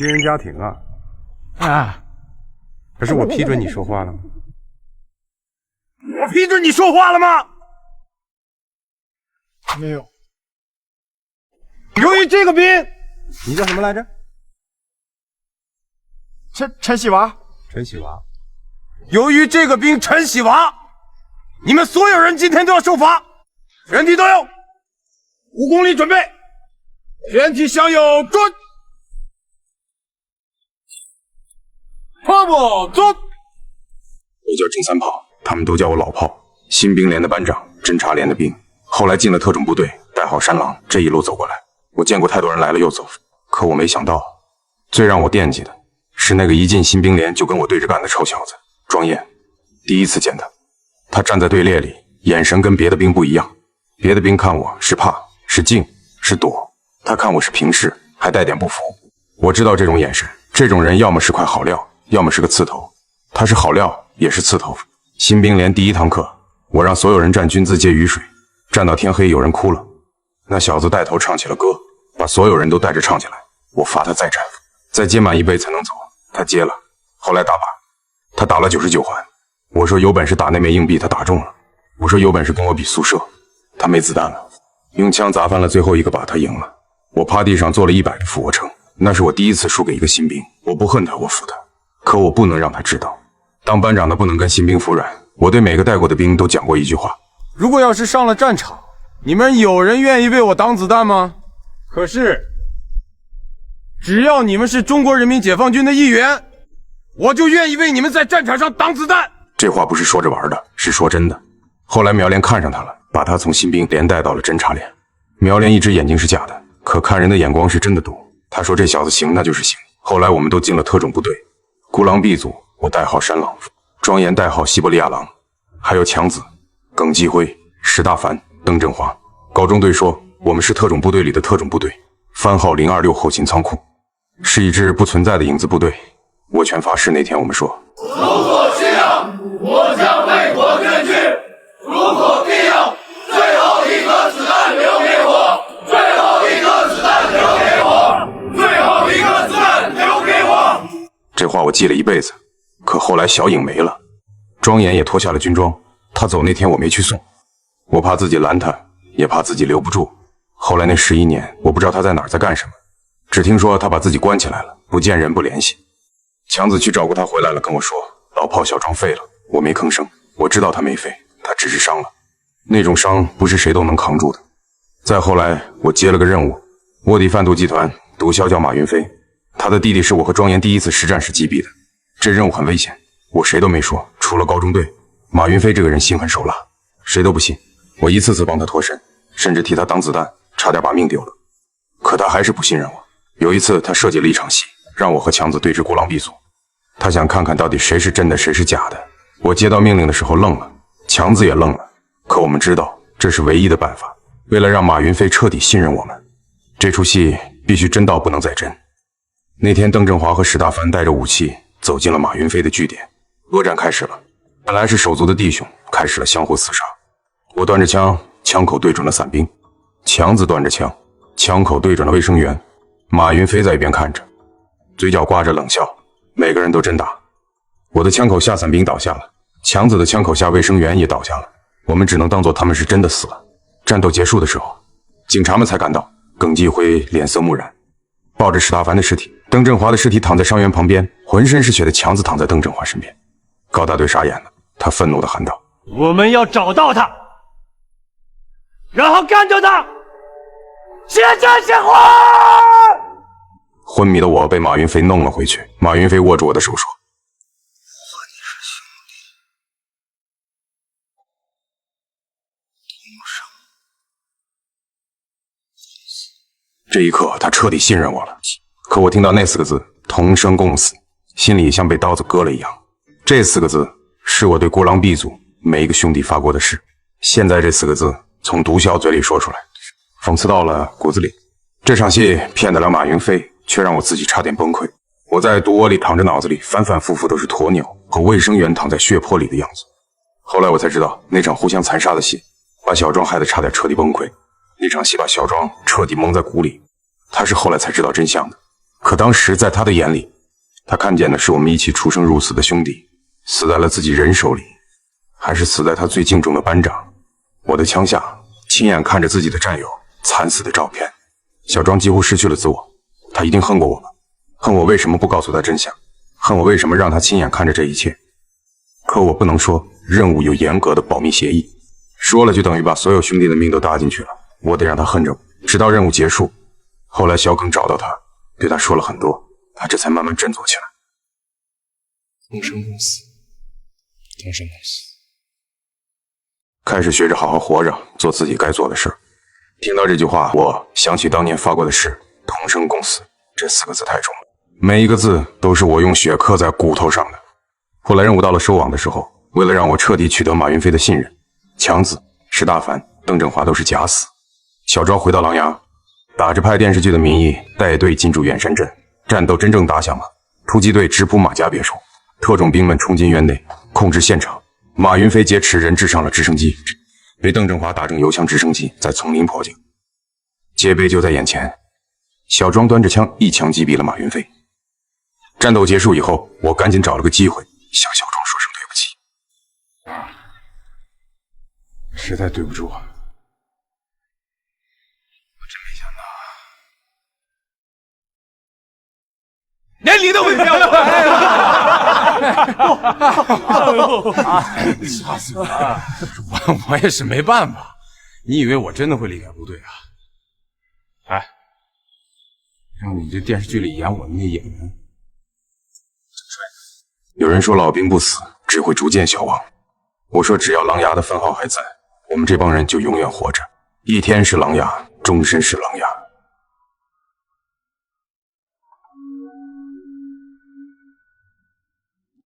军人家庭啊。啊！可是我批准你说话了吗？我批准你说话了吗？没有。由于这个兵，你叫什么来着？陈喜娃。陈喜娃。由于这个兵陈喜娃，你们所有人今天都要受罚，全体都有5公里准备，全体向右转，炮步走。我叫郑三炮，他们都叫我老炮，新兵连的班长，侦察连的兵，后来进了特种部队，代号山狼。这一路走过来，我见过太多人来了又走，可我没想到，最让我惦记的是那个一进新兵连就跟我对着干的臭小子庄彦。第一次见他，他站在队列里，眼神跟别的兵不一样。别的兵看我是怕，是敬，是躲，他看我是平视，还带点不服。我知道这种眼神，这种人要么是块好料，要么是个刺头。他是好料，也是刺头。新兵连第1堂课，我让所有人站军姿接雨水，站到天黑，有人哭了，那小子带头唱起了歌，把所有人都带着唱起来。我罚他再站，再接满1杯才能走。他接了，后来打靶，他打了99环。我说有本事打那枚硬币，他打中了。我说有本事跟我比速射，他没子弹了，用枪砸翻了最后一个靶，他赢了。我趴地上做了100个俯卧撑，那是我第一次输给一个新兵。我不恨他，我服他，可我不能让他知道，当班长的不能跟新兵服软。我对每个带过的兵都讲过一句话：如果要是上了战场，你们有人愿意为我挡子弹吗？可是，只要你们是中国人民解放军的一员，我就愿意为你们在战场上挡子弹。这话不是说着玩的，是说真的。后来苗连看上他了，把他从新兵连带到了侦察连。苗连一只眼睛是假的，可看人的眼光是真的毒。他说这小子行，那就是行。后来我们都进了特种部队，孤狼 B 组，我代号山狼，庄严代号西伯利亚狼，还有强子、耿继辉、史大凡、邓振华。高中队说我们是特种部队里的特种部队，番号026后勤仓库，是一支不存在的影子部队。握拳发誓那天我们说，如果需要，我将为国捐躯；如果必要，最后一颗子弹留给我，最后一颗子弹留给我，最后一颗子弹留给我。这话我记了一辈子。可后来小影没了，庄严也脱下了军装，他走那天我没去送，我怕自己拦他，也怕自己留不住。后来那11年，我不知道他在哪儿，在干什么，只听说他把自己关起来了，不见人不联系。强子去找过他回来了，跟我说老炮小庄废了。我没吭声，我知道他没废，他只是伤了，那种伤不是谁都能扛住的。再后来我接了个任务，卧底贩毒集团毒枭叫马云飞，他的弟弟是我和庄严第一次实战时击毙的。这任务很危险，我谁都没说，除了高中队。马云飞这个人心狠手辣，谁都不信。我一次次帮他脱身，甚至替他挡子弹，差点把命丢了。可他还是不信任我。有一次他设计了一场戏，让我和强子对峙孤狼 B 组，他想看看到底谁是真的谁是假的。我接到命令的时候愣了，强子也愣了。可我们知道这是唯一的办法，为了让马云飞彻底信任我们，这出戏必须真到不能再真。那天邓振华和史大凡带着武器走进了马云飞的据点，恶战开始了。本来是手足的弟兄，开始了相互厮杀。我端着枪，枪口对准了伞兵；强子端着枪，枪口对准了卫生员。马云飞在一边看着，嘴角挂着冷笑。每个人都真打，我的枪口下伞兵倒下了，强子的枪口下卫生员也倒下了。我们只能当作他们是真的死了。战斗结束的时候，警察们才赶到。耿继辉脸色木然，抱着史大凡的尸体，邓振华的尸体躺在伤员旁边，浑身是血的强子躺在邓振华身边。高大队傻眼了，他愤怒地喊道：我们要找到他，然后干掉他，现在现活！昏迷的我被马云飞弄了回去。马云飞握住我的手说：和你是兄弟，同生。这一刻他彻底信任我了。可我听到那4个字同生共死，心里像被刀子割了一样。这4个字是我对孤狼 B 组每一个兄弟发过的誓，现在这4个字从毒枭嘴里说出来，讽刺到了骨子里。这场戏骗得了马云飞，却让我自己差点崩溃。我在毒窝里躺着，脑子里反反复复都是鸵鸟和卫生员躺在血泊里的样子。后来我才知道，那场互相残杀的戏把小庄害得差点彻底崩溃。那场戏把小庄彻底蒙在鼓里，他是后来才知道真相的。可当时在他的眼里，他看见的是我们一起出生入死的兄弟，死在了自己人手里，还是死在他最敬重的班长我的枪下，亲眼看着自己的战友惨死的照片。小庄几乎失去了自我，他一定恨过我吧，恨我为什么不告诉他真相，恨我为什么让他亲眼看着这一切。可我不能说任务有严格的保密协议，说了就等于把所有兄弟的命都搭进去了，我得让他恨着我，直到任务结束。后来小耿找到他，对他说了很多，他这才慢慢振作起来。同生共死，同生共死。开始学着好好活着，做自己该做的事。听到这句话，我想起当年发过的誓，同生共死，这4个字太重了，每一个字都是我用血刻在骨头上的。后来任务到了收网的时候，为了让我彻底取得马云飞的信任，强子、石大凡、邓振华都是假死。小庄回到狼牙，打着拍电视剧的名义带队进驻远山镇，战斗真正打响了。突击队直扑马家别墅，特种兵们冲进院内，控制现场。马云飞劫持人质上了直升机，被邓振华打成油腔直升机，在丛林迫降。劫匪就在眼前，小庄端着枪一枪击毙了马云飞。战斗结束以后，我赶紧找了个机会向小庄说声对不起。实在对不住啊！连你都没标了！吓死我了！我也是没办法，你以为我真的会离开部队啊？哎，让你这电视剧里演我的那演员，有人说老兵不死，只会逐渐消亡。我说只要狼牙的分号还在，我们这帮人就永远活着。一天是狼牙，终身是狼牙。